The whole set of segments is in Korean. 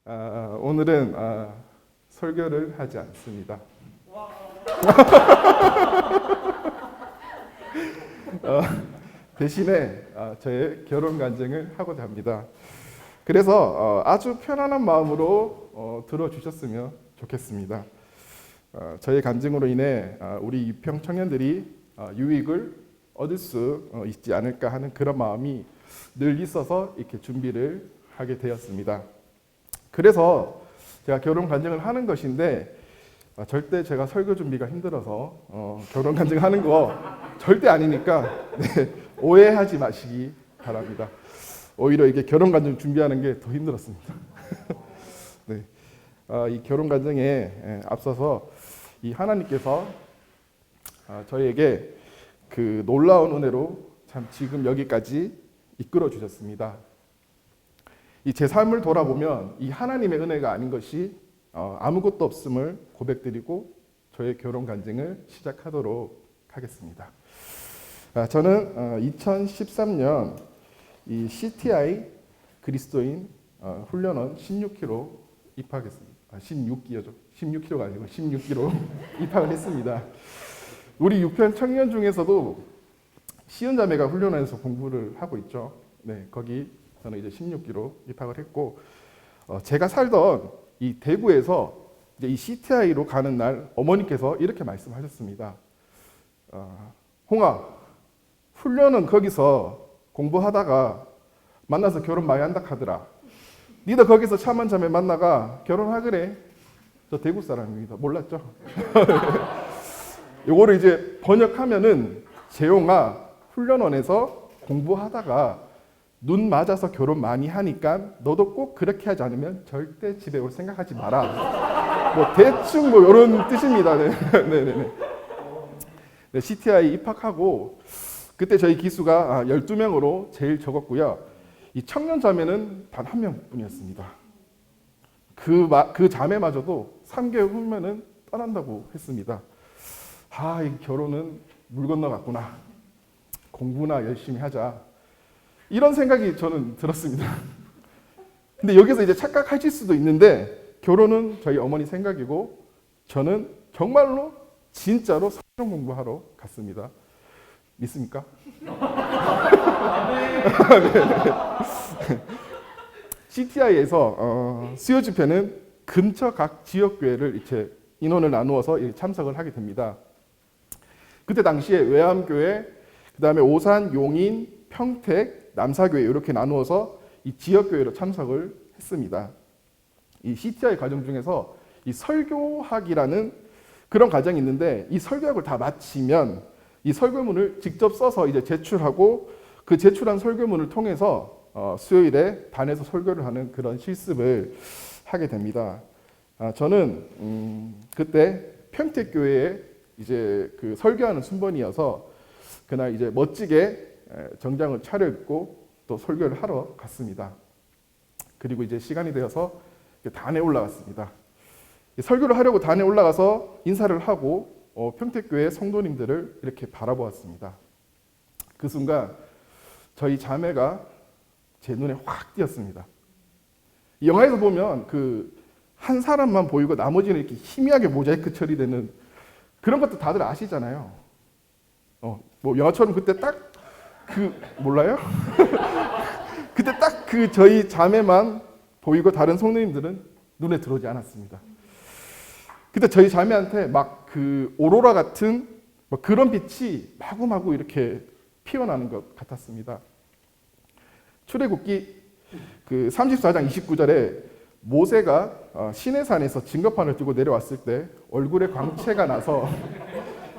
오늘은 설교를 하지 않습니다. 대신에 저의 결혼 간증을 하고자 합니다. 그래서 아주 편안한 마음으로 들어주셨으면 좋겠습니다. 저의 간증으로 인해 우리 유평 청년들이 유익을 얻을 수 있지 않을까 하는 그런 마음이 늘 있어서 이렇게 준비를 하게 되었습니다. 그래서 제가 결혼 간증을 하는 것인데 절대 제가 설교 준비가 힘들어서 결혼 간증하는 거 절대 아니니까 오해하지 마시기 바랍니다. 오히려 이게 결혼 간증 준비하는 게 더 힘들었습니다. 네. 이 결혼 간증에 앞서서 이 하나님께서 저희에게 그 놀라운 은혜로 참 지금 여기까지 이끌어 주셨습니다. 이 제 삶을 돌아보면 이 하나님의 은혜가 아닌 것이 아무것도 없음을 고백드리고 저의 결혼 간증을 시작하도록 하겠습니다. 저는 2013년 이 CTI 그리스도인 훈련원 16기로 입학했습니다. 16기죠. 16kg가 아니고 16기로 입학을 했습니다. 우리 유평 청년 중에서도 시은자매가 훈련원에서 공부를 하고 있죠. 네, 거기 저는 이제 16기로 입학을 했고, 제가 살던 이 대구에서 이제 이 CTI로 가는 날 어머니께서 이렇게 말씀하셨습니다. 홍아, 훈련은 거기서 공부하다가 만나서 결혼 많이 한다 하더라. 니도 거기서 참한 자매 만나가 결혼하그래. 저 대구 사람입니다. 몰랐죠? 요거를 이제 번역하면은 재용아, 훈련원에서 공부하다가 눈 맞아서 결혼 많이 하니까 너도 꼭 그렇게 하지 않으면 절대 집에 올 생각하지 마라. 뭐 대충 뭐 이런 뜻입니다. 네네네. 네, CTI 입학하고 그때 저희 기수가 12명으로 제일 적었고요. 이 청년 자매는 단 1명뿐이었습니다. 그 자매마저도 3개월 후면은 떠난다고 했습니다. 이 결혼은 물 건너갔구나. 공부나 열심히 하자. 이런 생각이 저는 들었습니다. 근데 여기서 이제 착각하실 수도 있는데 결혼은 저희 어머니 생각이고 저는 정말로 진짜로 성경 공부하러 갔습니다. 믿습니까? CTI에서 수요 집회는 근처 각 지역 교회를 이렇게 인원을 나누어서 참석을 하게 됩니다. 그때 당시에 외암교회, 그다음에 오산, 용인, 평택, 남사교회 이렇게 나누어서 이 지역 교회로 참석을 했습니다. 이 CTI 과정 중에서 이 설교학이라는 그런 과정이 있는데 이 설교학을 다 마치면 이 설교문을 직접 써서 이제 제출하고 그 제출한 설교문을 통해서 수요일에 단에서 설교를 하는 그런 실습을 하게 됩니다. 저는 그때 평택교회에 이제 그 설교하는 순번이어서 그날 이제 멋지게 정장을 차려입고 또 설교를 하러 갔습니다. 그리고 이제 시간이 되어서 단에 올라갔습니다. 설교를 하려고 단에 올라가서 인사를 하고 평택교회 성도님들을 이렇게 바라보았습니다. 그 순간 저희 자매가 제 눈에 확 띄었습니다. 이 영화에서 보면 그 한 사람만 보이고 나머지는 이렇게 희미하게 모자이크 처리되는 그런 것도 다들 아시잖아요. 뭐 영화처럼 그때 딱 몰라요? 그때 딱 저희 자매만 보이고 다른 성도님들은 눈에 들어오지 않았습니다. 그때 저희 자매한테 막 그 오로라 같은 뭐 그런 빛이 마구마구 이렇게 피어나는 것 같았습니다. 출애굽기 그 34장 29절에 모세가 시내산에서 증거판을 들고 내려왔을 때 얼굴에 광채가 나서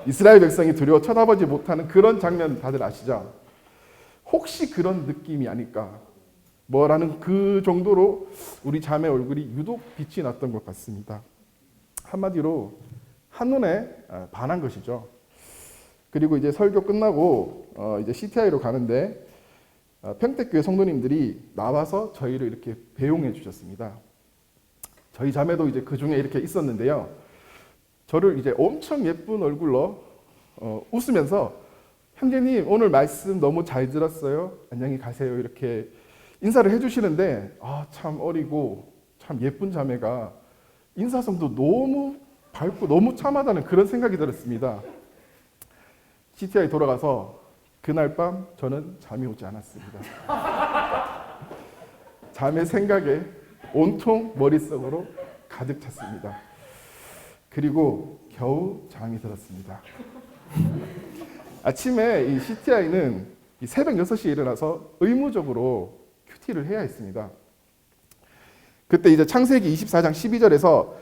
이스라엘 백성이 두려워 쳐다보지 못하는 그런 장면 다들 아시죠? 혹시 그런 느낌이 아닐까 뭐라는 그 정도로 우리 자매 얼굴이 유독 빛이 났던 것 같습니다. 한마디로 한눈에 반한 것이죠. 그리고 이제 설교 끝나고 이제 CTI로 가는데 평택교회 성도님들이 나와서 저희를 이렇게 배웅해 주셨습니다. 저희 자매도 이제 그 중에 이렇게 있었는데요. 저를 이제 엄청 예쁜 얼굴로 웃으면서 형제님 오늘 말씀 너무 잘 들었어요. 안녕히 가세요. 이렇게 인사를 해주시는데 참 어리고 참 예쁜 자매가 인사성도 너무 밝고 너무 참하다는 그런 생각이 들었습니다. CTI 돌아가서 그날 밤 저는 잠이 오지 않았습니다. 자매 생각에 온통 머릿속으로 가득 찼습니다. 그리고 겨우 잠이 들었습니다. 아침에 이 CTI는 새벽 6시에 일어나서 의무적으로 큐티를 해야 했습니다. 그때 이제 창세기 24장 12절에서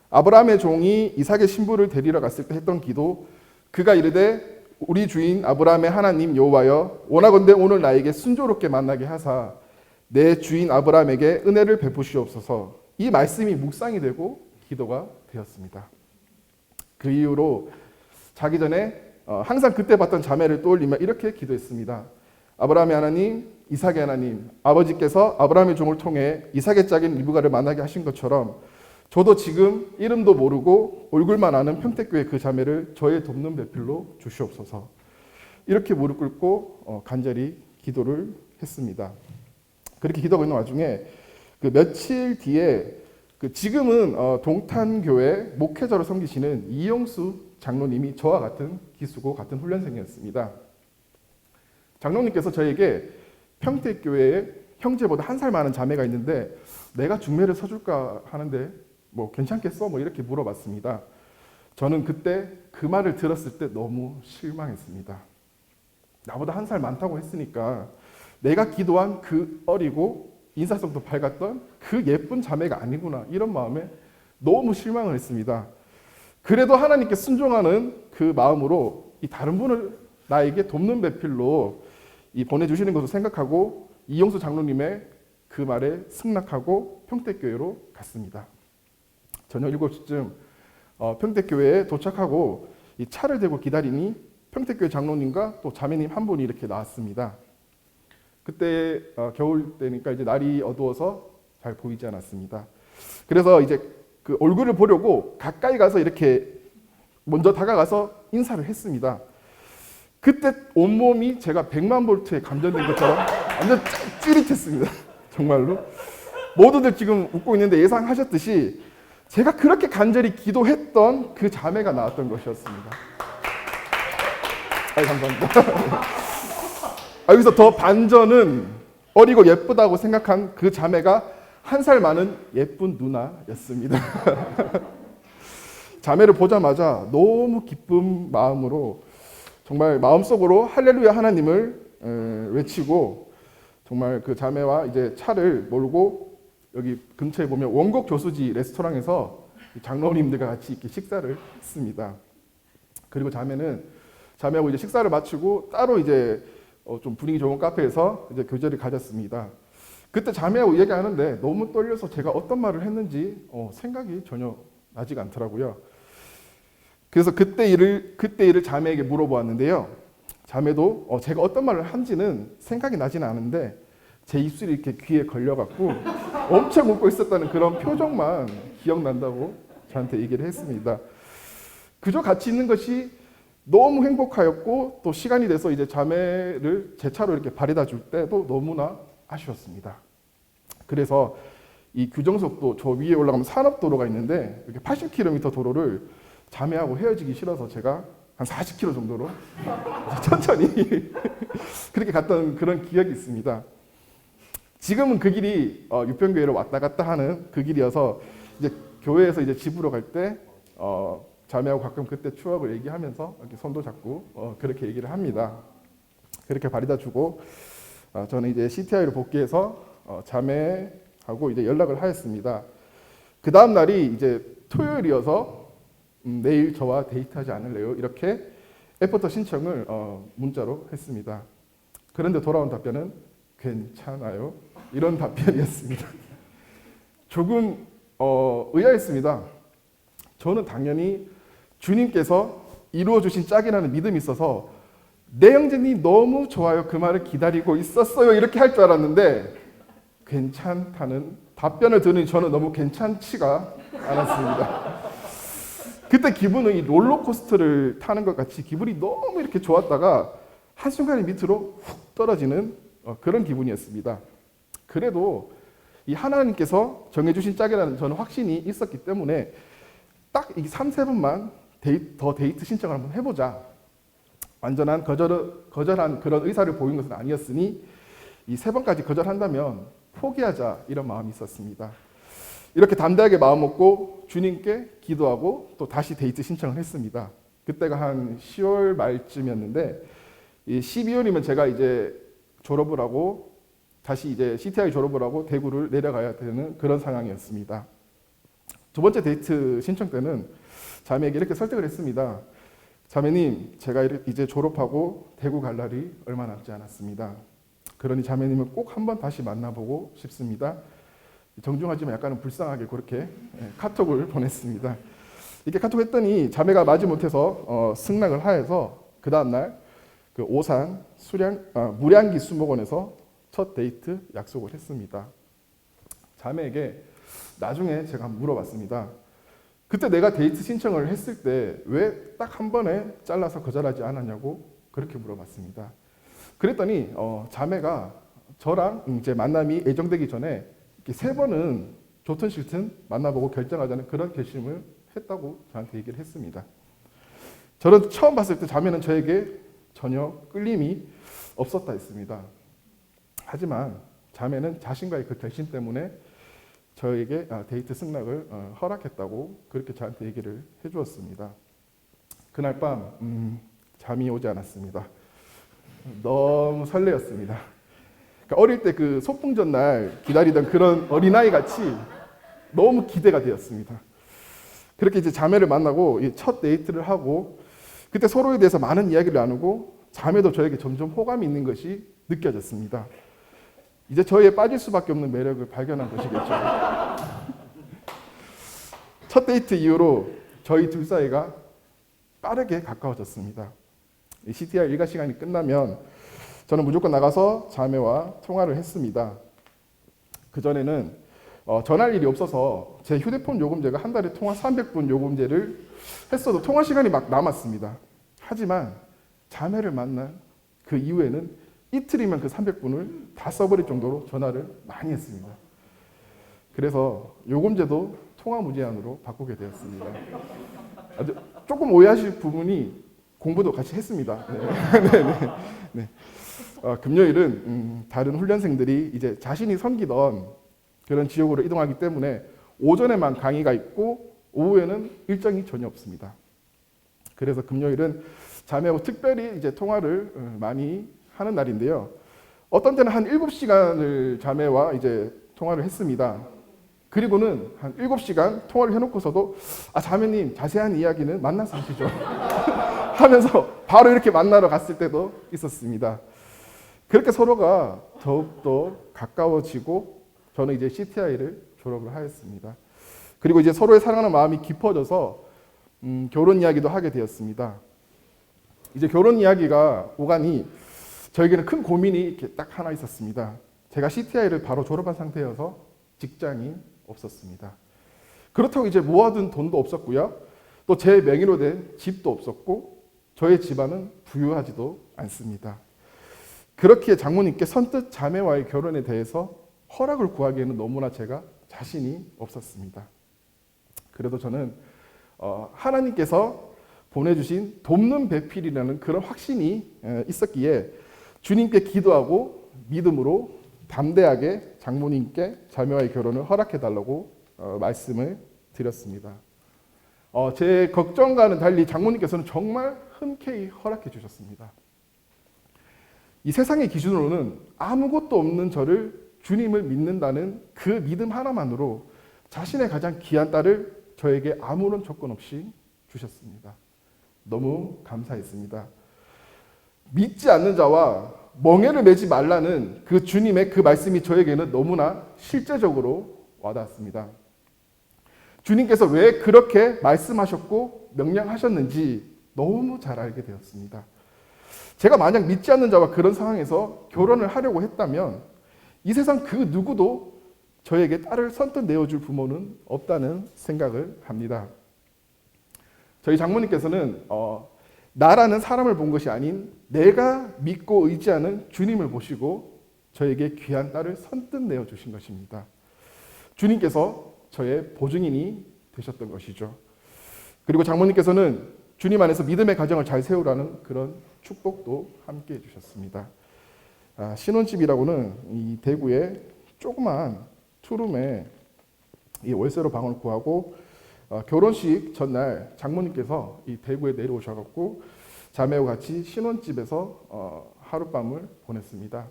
아브라함의 종이 이삭의 신부를 데리러 갔을 때 했던 기도, 그가 이르되 우리 주인 아브라함의 하나님 여호와여 원하건대 오늘 나에게 순조롭게 만나게 하사 내 주인 아브라함에게 은혜를 베푸시옵소서. 이 말씀이 묵상이 되고 기도가 되었습니다. 그 이후로 자기 전에 항상 그때 봤던 자매를 떠올리며 이렇게 기도했습니다. 아브라함의 하나님, 이삭의 하나님, 아버지께서 아브라함의 종을 통해 이삭의 짝인 리브가를 만나게 하신 것처럼 저도 지금 이름도 모르고 얼굴만 아는 평택교회 그 자매를 저의 돕는 배필로 주시옵소서. 이렇게 무릎 꿇고 간절히 기도를 했습니다. 그렇게 기도하고 있는 와중에 그 며칠 뒤에 지금은 동탄교회 목회자로 섬기시는 이영수 장로님이 저와 같은 기수고 같은 훈련생이었습니다. 장로님께서 저에게 평택교회에 형제보다 1살 많은 자매가 있는데 내가 중매를 서줄까 하는데 뭐 괜찮겠어? 뭐 이렇게 물어봤습니다. 저는 그때 그 말을 들었을 때 너무 실망했습니다. 나보다 1살 많다고 했으니까 내가 기도한 그 어리고 인사성도 밝았던 그 예쁜 자매가 아니구나, 이런 마음에 너무 실망을 했습니다. 그래도 하나님께 순종하는 그 마음으로 이 다른 분을 나에게 돕는 배필로 보내주시는 것을 생각하고 이영수 장로님의 그 말에 승낙하고 평택교회로 갔습니다. 저녁 7시쯤 평택교회에 도착하고 이 차를 대고 기다리니 평택교회 장로님과 또 자매님 한 분이 이렇게 나왔습니다. 그때 겨울 때니까 이제 날이 어두워서 잘 보이지 않았습니다. 그래서 이제 그 얼굴을 보려고 가까이 가서 이렇게 먼저 다가가서 인사를 했습니다. 그때 온몸이 제가 100만 볼트에 감전된 것처럼 완전 찌릿했습니다. 정말로. 모두들 지금 웃고 있는데 예상하셨듯이 제가 그렇게 간절히 기도했던 그 자매가 나왔던 것이었습니다. 감사합니다. 여기서 더 반전은 어리고 예쁘다고 생각한 그 자매가 1살 많은 예쁜 누나였습니다. 자매를 보자마자 너무 기쁜 마음으로 정말 마음속으로 할렐루야 하나님을 외치고 정말 그 자매와 이제 차를 몰고 여기 근처에 보면 원곡 교수지 레스토랑에서 장로님들과 같이 이렇게 식사를 했습니다. 그리고 자매하고 이제 식사를 마치고 따로 이제 좀 분위기 좋은 카페에서 이제 교제를 가졌습니다. 그때 자매하고 얘기하는데 너무 떨려서 제가 어떤 말을 했는지 생각이 전혀 나지가 않더라고요. 그래서 그때 일을 자매에게 물어보았는데요. 자매도 제가 어떤 말을 한지는 생각이 나지는 않은데 제 입술이 이렇게 귀에 걸려갖고 엄청 웃고 있었다는 그런 표정만 기억난다고 저한테 얘기를 했습니다. 그저 같이 있는 것이 너무 행복하였고 또 시간이 돼서 이제 자매를 제 차로 이렇게 바래다 줄 때도 너무나 아쉬웠습니다. 그래서 이 규정속도 저 위에 올라가면 산업도로가 있는데 이렇게 80km 도로를 자매하고 헤어지기 싫어서 제가 한 40km 정도로 천천히 그렇게 갔던 그런 기억이 있습니다. 지금은 그 길이 유평교회로 왔다 갔다 하는 그 길이어서 이제 교회에서 이제 집으로 갈 때 자매하고 가끔 그때 추억을 얘기하면서 이렇게 손도 잡고 그렇게 얘기를 합니다. 그렇게 바래다 주고 저는 이제 CTI로 복귀해서 자매하고 이제 연락을 하였습니다. 그 다음 날이 이제 토요일이어서 내일 저와 데이트하지 않을래요? 이렇게 애프터 신청을 문자로 했습니다. 그런데 돌아온 답변은 괜찮아요? 이런 답변이었습니다. 조금 의아했습니다. 저는 당연히 주님께서 이루어주신 짝이라는 믿음이 있어서 네 형제님 너무 좋아요, 그 말을 기다리고 있었어요, 이렇게 할 줄 알았는데 괜찮다는 답변을 들으니 저는 너무 괜찮지가 않았습니다. 그때 기분은 이 롤러코스터를 타는 것 같이 기분이 너무 이렇게 좋았다가 한순간에 밑으로 훅 떨어지는 그런 기분이었습니다. 그래도 이 하나님께서 정해주신 짝이라는 저는 확신이 있었기 때문에 딱 이 3-4번만 더 데이트 신청을 한번 해보자. 완전한 거절한 그런 의사를 보인 것은 아니었으니 이 3번까지 거절한다면 포기하자, 이런 마음이 있었습니다. 이렇게 담대하게 마음 먹고 주님께 기도하고 또 다시 데이트 신청을 했습니다. 그때가 한 10월 말쯤이었는데, 이 12월이면 제가 이제 졸업을 하고 다시 이제 CTI 졸업을 하고 대구를 내려가야 되는 그런 상황이었습니다. 두 번째 데이트 신청 때는 자매에게 이렇게 설득을 했습니다. 자매님, 제가 이제 졸업하고 대구 갈 날이 얼마 남지 않았습니다. 그러니 자매님을 꼭 한번 다시 만나보고 싶습니다. 정중하지만 약간은 불쌍하게 그렇게 카톡을 보냈습니다. 이렇게 카톡 했더니 자매가 마지못해서 승낙을 하여서 그 다음날 그 오산 무량기 수목원에서 첫 데이트 약속을 했습니다. 자매에게 나중에 제가 물어봤습니다. 그때 내가 데이트 신청을 했을 때 왜 딱 한 번에 잘라서 거절하지 않았냐고 그렇게 물어봤습니다. 그랬더니 자매가 저랑 이제 만남이 예정되기 전에 이렇게 3번은 좋든 싫든 만나보고 결정하자는 그런 결심을 했다고 저한테 얘기를 했습니다. 저는 처음 봤을 때 자매는 저에게 전혀 끌림이 없었다 했습니다. 하지만 자매는 자신과의 그 결심 때문에 저에게 데이트 승낙을 허락했다고 그렇게 저한테 얘기를 해주었습니다. 그날 밤 잠이 오지 않았습니다. 너무 설레었습니다. 그러니까 어릴 때 그 소풍 전날 기다리던 그런 어린아이 같이 너무 기대가 되었습니다. 그렇게 이제 자매를 만나고 첫 데이트를 하고 그때 서로에 대해서 많은 이야기를 나누고 자매도 저에게 점점 호감이 있는 것이 느껴졌습니다. 이제 저에 빠질 수밖에 없는 매력을 발견한 것이겠죠. 첫 데이트 이후로 저희 둘 사이가 빠르게 가까워졌습니다. CTR 일과 시간이 끝나면 저는 무조건 나가서 자매와 통화를 했습니다. 그전에는 전할 일이 없어서 제 휴대폰 요금제가 한 달에 통화 300분 요금제를 했어도 통화 시간이 막 남았습니다. 하지만 자매를 만난 그 이후에는 이틀이면 그 300분을 다 써버릴 정도로 전화를 많이 했습니다. 그래서 요금제도 통화 무제한으로 바꾸게 되었습니다. 아주 조금 오해하실 부분이 공부도 같이 했습니다. 네. 금요일은 다른 훈련생들이 이제 자신이 섬기던 그런 지역으로 이동하기 때문에 오전에만 강의가 있고 오후에는 일정이 전혀 없습니다. 그래서 금요일은 자매하고 특별히 이제 통화를 많이 하는 날인데요. 어떤 때는 한 7시간을 자매와 이제 통화를 했습니다. 그리고는 한 7시간 통화를 해놓고서도 자매님 자세한 이야기는 만나서 하시죠. 하면서 바로 이렇게 만나러 갔을 때도 있었습니다. 그렇게 서로가 더욱더 가까워지고 저는 이제 CTI를 졸업을 하였습니다. 그리고 이제 서로의 사랑하는 마음이 깊어져서 결혼 이야기도 하게 되었습니다. 이제 결혼 이야기가 오가니 저에게는 큰 고민이 이렇게 딱 하나 있었습니다. 제가 CTI를 바로 졸업한 상태여서 직장이 없었습니다. 그렇다고 이제 모아둔 돈도 없었고요. 또 제 명의로 된 집도 없었고 저의 집안은 부유하지도 않습니다. 그렇기에 장모님께 선뜻 자매와의 결혼에 대해서 허락을 구하기에는 너무나 제가 자신이 없었습니다. 그래도 저는 하나님께서 보내주신 돕는 배필이라는 그런 확신이 있었기에 주님께 기도하고 믿음으로 담대하게 장모님께 자매와의 결혼을 허락해달라고 말씀을 드렸습니다. 제 걱정과는 달리 장모님께서는 정말 흔쾌히 허락해 주셨습니다. 이 세상의 기준으로는 아무것도 없는 저를 주님을 믿는다는 그 믿음 하나만으로 자신의 가장 귀한 딸을 저에게 아무런 조건 없이 주셨습니다. 너무 감사했습니다. 믿지 않는 자와 멍에를 매지 말라는 그 주님의 그 말씀이 저에게는 너무나 실제적으로 와닿았습니다. 주님께서 왜 그렇게 말씀하셨고 명령하셨는지 너무 잘 알게 되었습니다. 제가 만약 믿지 않는 자와 그런 상황에서 결혼을 하려고 했다면 이 세상 그 누구도 저에게 딸을 선뜻 내어줄 부모는 없다는 생각을 합니다. 저희 장모님께서는 나라는 사람을 본 것이 아닌 내가 믿고 의지하는 주님을 보시고 저에게 귀한 딸을 선뜻 내어주신 것입니다. 주님께서 저의 보증인이 되셨던 것이죠. 그리고 장모님께서는 주님 안에서 믿음의 가정을 잘 세우라는 그런 축복도 함께 해주셨습니다. 신혼집이라고는 이 대구의 조그만 투룸에 이 월세로 방을 구하고 결혼식 전날 장모님께서 이 대구에 내려오셔갖고 자매와 같이 신혼집에서 하룻밤을 보냈습니다.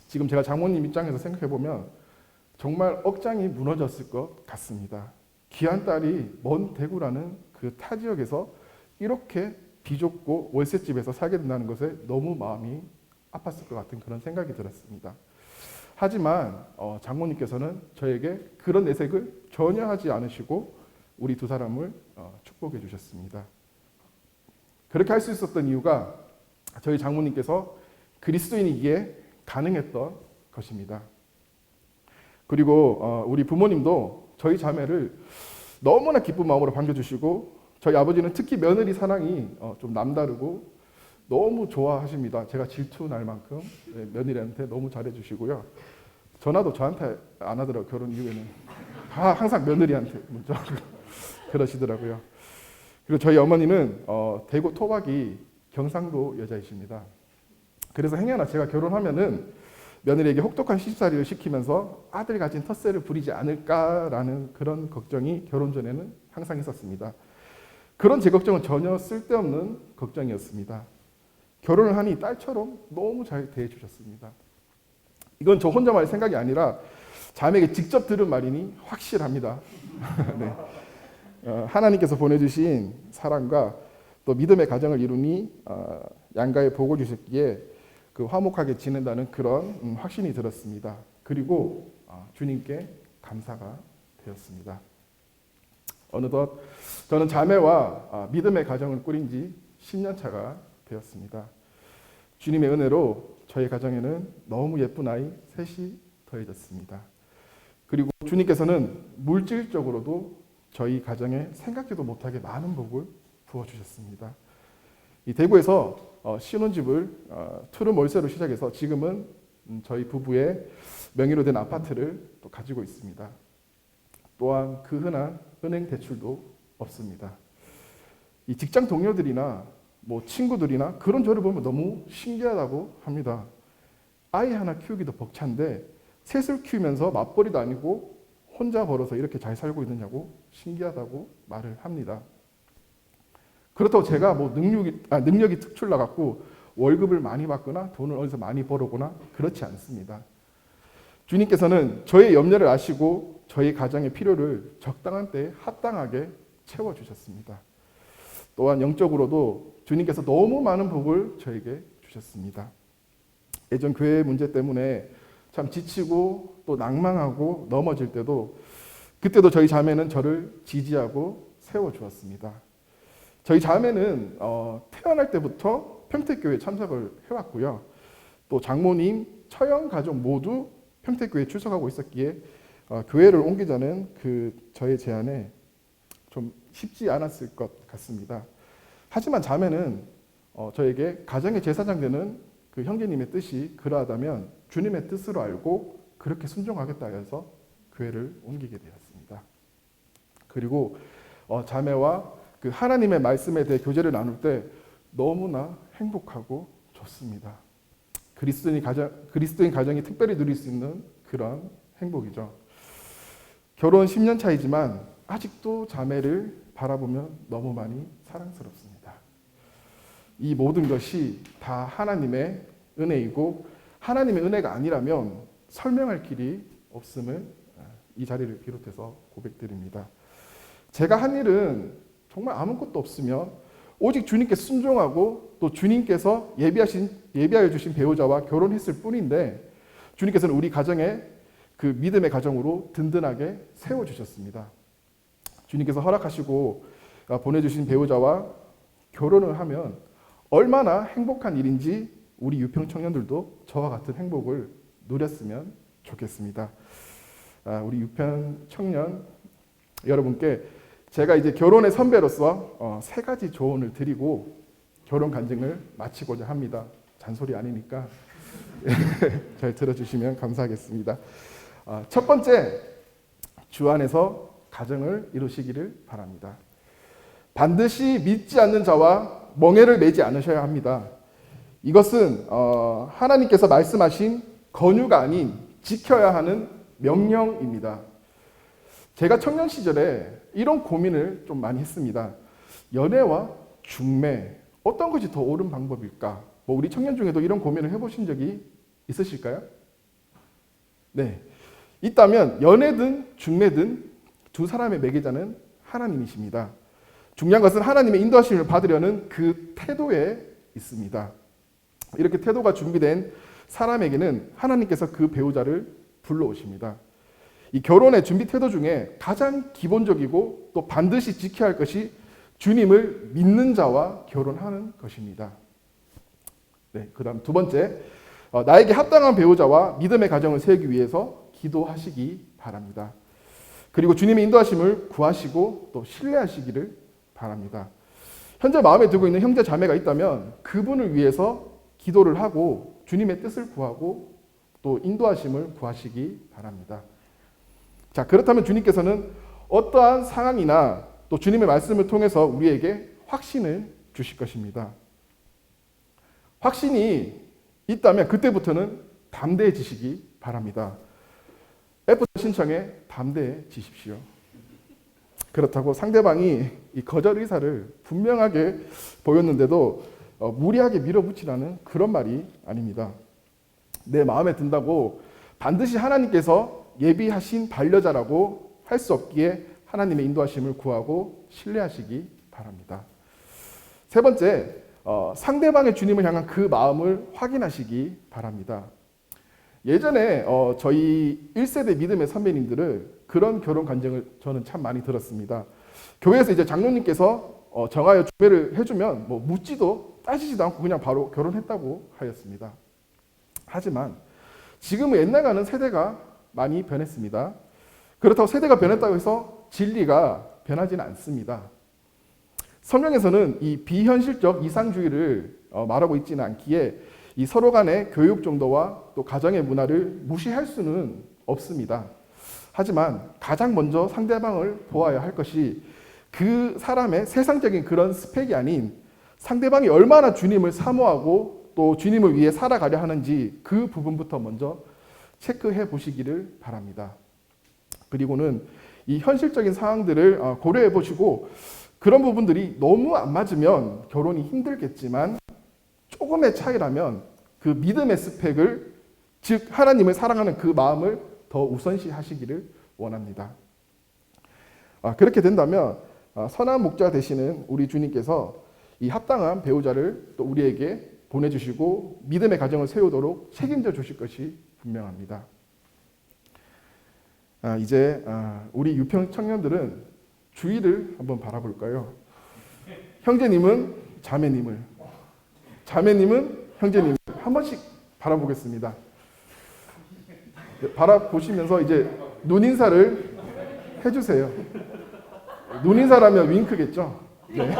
지금 제가 장모님 입장에서 생각해 보면 정말 억장이 무너졌을 것 같습니다. 귀한 딸이 먼 대구라는 그 타 지역에서 이렇게 비좁고 월세집에서 살게 된다는 것에 너무 마음이 아팠을 것 같은 그런 생각이 들었습니다. 하지만 장모님께서는 저에게 그런 내색을 전혀 하지 않으시고 우리 두 사람을 축복해 주셨습니다. 그렇게 할 수 있었던 이유가 저희 장모님께서 그리스도인이기에 가능했던 것입니다. 그리고 우리 부모님도 저희 자매를 너무나 기쁜 마음으로 반겨주시고 저희 아버지는 특히 며느리 사랑이 좀 남다르고 너무 좋아하십니다. 제가 질투날 만큼 며느리한테 너무 잘해주시고요. 전화도 저한테 안 하더라고요. 결혼 이후에는 다 항상 며느리한테 문자로 그러시더라고요. 그리고 저희 어머니는 대구 토박이 경상도 여자이십니다. 그래서 행여나 제가 결혼하면은 며느리에게 혹독한 시집살이를 시키면서 아들 가진 텃세를 부리지 않을까라는 그런 걱정이 결혼 전에는 항상 있었습니다. 그런 제 걱정은 전혀 쓸데없는 걱정이었습니다. 결혼을 하니 딸처럼 너무 잘 대해주셨습니다. 이건 저 혼자만의 생각이 아니라 자매에게 직접 들은 말이니 확실합니다. 네. 하나님께서 보내주신 사랑과 또 믿음의 가정을 이루니 양가에 복을 주셨기에 그 화목하게 지낸다는 그런 확신이 들었습니다. 그리고 주님께 감사가 되었습니다. 어느덧 저는 자매와 믿음의 가정을 꾸린 지 10년 차가 되었습니다. 주님의 은혜로 저희 가정에는 너무 예쁜 아이 셋이 더해졌습니다. 그리고 주님께서는 물질적으로도 저희 가정에 생각지도 못하게 많은 복을 부어주셨습니다. 이 대구에서 신혼집을 투룸 월세로 시작해서 지금은 저희 부부의 명의로 된 아파트를 또 가지고 있습니다. 또한 그 흔한 은행 대출도 없습니다. 이 직장 동료들이나 뭐 친구들이나 그런 저를 보면 너무 신기하다고 합니다. 아이 하나 키우기도 벅찬데 셋을 키우면서 맞벌이도 아니고 혼자 벌어서 이렇게 잘 살고 있느냐고 신기하다고 말을 합니다. 그렇다고 제가 뭐 능력이 특출나 갖고 월급을 많이 받거나 돈을 어디서 많이 벌어거나 그렇지 않습니다. 주님께서는 저의 염려를 아시고 저희 가정의 필요를 적당한 때에 합당하게 채워주셨습니다. 또한 영적으로도 주님께서 너무 많은 복을 저에게 주셨습니다. 예전 교회 문제 때문에 참 지치고 또 낭망하고 넘어질 때도 그때도 저희 자매는 저를 지지하고 세워주었습니다. 저희 자매는 태어날 때부터 평택교회 참석을 해왔고요. 또 장모님, 처형 가족 모두 평택교회에 출석하고 있었기에 교회를 옮기자는 그 저의 제안에 좀 쉽지 않았을 것 같습니다. 하지만 자매는 저에게 가정의 제사장 되는 그 형제님의 뜻이 그러하다면 주님의 뜻으로 알고 그렇게 순종하겠다 해서 교회를 옮기게 되었습니다. 그리고 자매와 그 하나님의 말씀에 대해 교제를 나눌 때 너무나 행복하고 좋습니다. 그리스도인 가정이 특별히 누릴 수 있는 그런 행복이죠. 결혼 10년 차이지만 아직도 자매를 바라보면 너무 많이 사랑스럽습니다. 이 모든 것이 다 하나님의 은혜이고 하나님의 은혜가 아니라면 설명할 길이 없음을 이 자리를 비롯해서 고백드립니다. 제가 한 일은 정말 아무것도 없으며 오직 주님께 순종하고 또 주님께서 예비하여 주신 배우자와 결혼했을 뿐인데 주님께서는 우리 가정에 그 믿음의 가정으로 든든하게 세워주셨습니다. 주님께서 허락하시고 보내주신 배우자와 결혼을 하면 얼마나 행복한 일인지 우리 유평 청년들도 저와 같은 행복을 누렸으면 좋겠습니다. 우리 유평 청년 여러분께 제가 이제 결혼의 선배로서 3가지 조언을 드리고 결혼 간증을 마치고자 합니다. 잔소리 아니니까 잘 들어주시면 감사하겠습니다. 첫 번째, 주 안에서 가정을 이루시기를 바랍니다. 반드시 믿지 않는 자와 멍에를 매지 않으셔야 합니다. 이것은 하나님께서 말씀하신 권유가 아닌 지켜야 하는 명령입니다. 제가 청년 시절에 이런 고민을 좀 많이 했습니다. 연애와 중매, 어떤 것이 더 옳은 방법일까? 우리 청년 중에도 이런 고민을 해보신 적이 있으실까요? 네. 있다면 연애든 중매든 두 사람의 매개자는 하나님이십니다. 중요한 것은 하나님의 인도하심을 받으려는 그 태도에 있습니다. 이렇게 태도가 준비된 사람에게는 하나님께서 그 배우자를 불러오십니다. 이 결혼의 준비 태도 중에 가장 기본적이고 또 반드시 지켜야 할 것이 주님을 믿는 자와 결혼하는 것입니다. 네, 그다음 두 번째, 나에게 합당한 배우자와 믿음의 가정을 세우기 위해서 기도하시기 바랍니다. 그리고 주님의 인도하심을 구하시고 또 신뢰하시기를 바랍니다. 현재 마음에 두고 있는 형제 자매가 있다면 그분을 위해서 기도를 하고 주님의 뜻을 구하고 또 인도하심을 구하시기 바랍니다. 자, 그렇다면 주님께서는 어떠한 상황이나 또 주님의 말씀을 통해서 우리에게 확신을 주실 것입니다. 확신이 있다면 그때부터는 담대해지시기 바랍니다. F 신청에 담대해지십시오. 그렇다고 상대방이 이 거절 의사를 분명하게 보였는데도 무리하게 밀어붙이라는 그런 말이 아닙니다. 내 마음에 든다고 반드시 하나님께서 예비하신 반려자라고 할 수 없기에 하나님의 인도하심을 구하고 신뢰하시기 바랍니다. 세 번째, 상대방의 주님을 향한 그 마음을 확인하시기 바랍니다. 예전에 저희 1세대 믿음의 선배님들을 그런 결혼 간증을 저는 참 많이 들었습니다. 교회에서 이제 장로님께서 정하여 주례를 해주면 묻지도 따지지도 않고 그냥 바로 결혼했다고 하였습니다. 하지만 지금은 옛날과는 세대가 많이 변했습니다. 그렇다고 세대가 변했다고 해서 진리가 변하지는 않습니다. 성경에서는 이 비현실적 이상주의를 말하고 있지는 않기에 이 서로 간의 교육 정도와 또 가정의 문화를 무시할 수는 없습니다. 하지만 가장 먼저 상대방을 보아야 할 것이 그 사람의 세상적인 그런 스펙이 아닌 상대방이 얼마나 주님을 사모하고 또 주님을 위해 살아가려 하는지 그 부분부터 먼저 체크해 보시기를 바랍니다. 그리고는 이 현실적인 상황들을 고려해 보시고 그런 부분들이 너무 안 맞으면 결혼이 힘들겠지만 조금의 차이라면 그 믿음의 스펙을, 즉 하나님을 사랑하는 그 마음을 더 우선시 하시기를 원합니다. 그렇게 된다면 선한 목자 되시는 우리 주님께서 이 합당한 배우자를 또 우리에게 보내주시고 믿음의 가정을 세우도록 책임져 주실 것이 분명합니다. 이제 우리 유평 청년들은 주위를 한번 바라볼까요? 형제님은 자매님을, 자매님은 형제님을 한 번씩 바라보겠습니다. 바라보시면서 이제 눈인사를 해주세요. 눈인사라면 윙크겠죠? 네.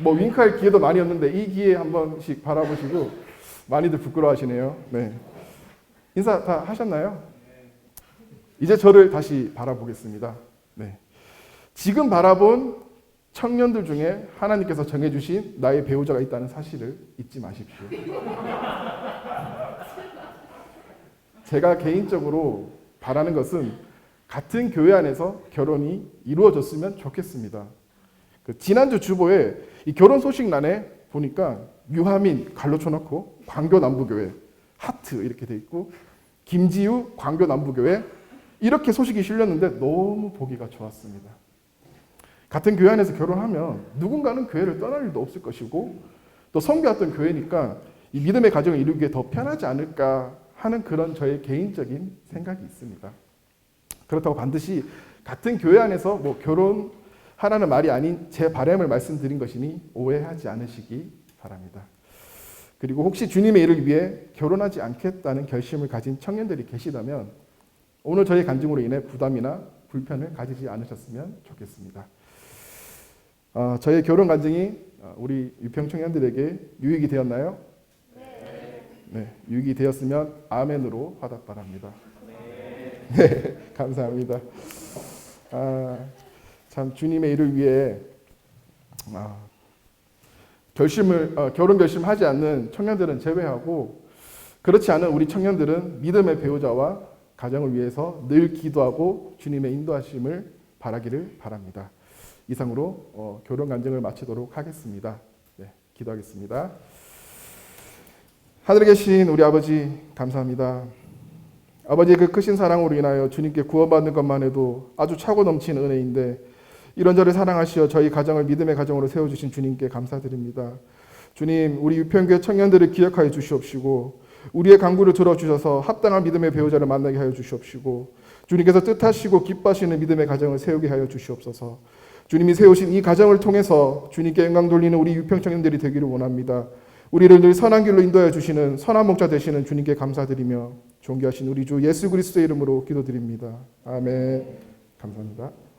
윙크할 기회도 많이 없는데 이 기회에 한 번씩 바라보시고 많이들 부끄러워하시네요. 네. 인사 다 하셨나요? 이제 저를 다시 바라보겠습니다. 네. 지금 바라본 청년들 중에 하나님께서 정해주신 나의 배우자가 있다는 사실을 잊지 마십시오. 제가 개인적으로 바라는 것은 같은 교회 안에서 결혼이 이루어졌으면 좋겠습니다. 지난주 주보에 이 결혼 소식란에 보니까 유하민 갈로 쳐놓고 광교남부교회 하트 이렇게 돼 있고 김지우 광교남부교회 이렇게 소식이 실렸는데 너무 보기가 좋았습니다. 같은 교회 안에서 결혼하면 누군가는 교회를 떠날 일도 없을 것이고 또 섬겨왔던 교회니까 이 믿음의 가정을 이루기에 더 편하지 않을까 하는 그런 저의 개인적인 생각이 있습니다. 그렇다고 반드시 같은 교회 안에서 결혼하라는 말이 아닌 제 바람을 말씀드린 것이니 오해하지 않으시기 바랍니다. 그리고 혹시 주님의 일을 위해 결혼하지 않겠다는 결심을 가진 청년들이 계시다면 오늘 저희 간증으로 인해 부담이나 불편을 가지지 않으셨으면 좋겠습니다. 저의 결혼 간증이 우리 유평 청년들에게 유익이 되었나요? 네. 유익이 되었으면 아멘으로 화답 바랍니다. 네. 네, 감사합니다. 참 주님의 일을 위해 결혼 결심하지 않는 청년들은 제외하고 그렇지 않은 우리 청년들은 믿음의 배우자와 가정을 위해서 늘 기도하고 주님의 인도하심을 바라기를 바랍니다. 이상으로 결혼 간증을 마치도록 하겠습니다. 네, 기도하겠습니다. 하늘에 계신 우리 아버지 감사합니다. 아버지의 그 크신 사랑으로 인하여 주님께 구원받는 것만 해도 아주 차고 넘치는 은혜인데 이런저를 사랑하시어 저희 가정을 믿음의 가정으로 세워주신 주님께 감사드립니다. 주님, 우리 유평교회 청년들을 기억하여 주시옵시고 우리의 간구를 들어주셔서 합당한 믿음의 배우자를 만나게 하여 주시옵시고 주님께서 뜻하시고 기뻐하시는 믿음의 가정을 세우게 하여 주시옵소서. 주님이 세우신 이 가정을 통해서 주님께 영광 돌리는 우리 유평 청년들이 되기를 원합니다. 우리를 늘 선한 길로 인도해 주시는 선한 목자 되시는 주님께 감사드리며 존귀하신 우리 주 예수 그리스도의 이름으로 기도드립니다. 아멘. 감사합니다.